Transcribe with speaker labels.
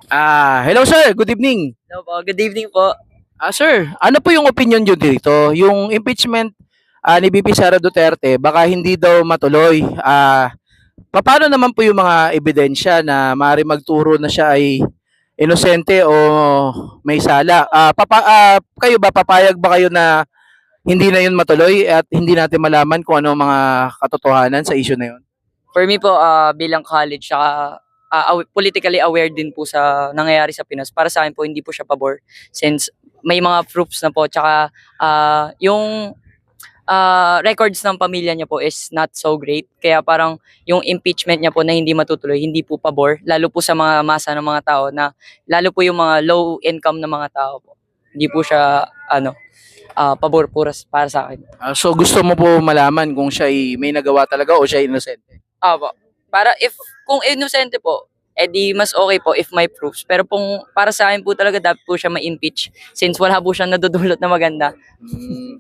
Speaker 1: Hello sir, good evening.
Speaker 2: Hello po, good evening po.
Speaker 1: Sir, ano po yung opinion niyo dito? Yung impeachment ni VP Sara Duterte baka hindi daw matuloy. Paano naman po yung mga ebidensya na maaari magturo na siya ay inosente o may sala? Kayo ba papayag ba kayo na hindi na yun matuloy at hindi natin malaman kung ano ang mga katotohanan sa issue na yun?
Speaker 2: For me po, bilang college, saka politically aware din po sa nangyayari sa Pinas, para sa akin po hindi po siya pabor since may mga proofs na po, tsaka yung records ng pamilya niya po is not so great. Kaya parang yung impeachment niya po na hindi matutuloy, hindi po pabor, lalo po sa mga masa ng mga tao na, lalo po yung mga low income na mga tao po. Hindi po siya, pabor para sa akin.
Speaker 1: So gusto mo po malaman kung siya ay may nagawa talaga o siya ay inosente?
Speaker 2: Opo. Para kung inosente po, edi mas okay po if may proofs. Pero para sa akin po talaga dapat po siya ma-impeach since wala po siyang nadudulot na maganda.
Speaker 1: Hmm.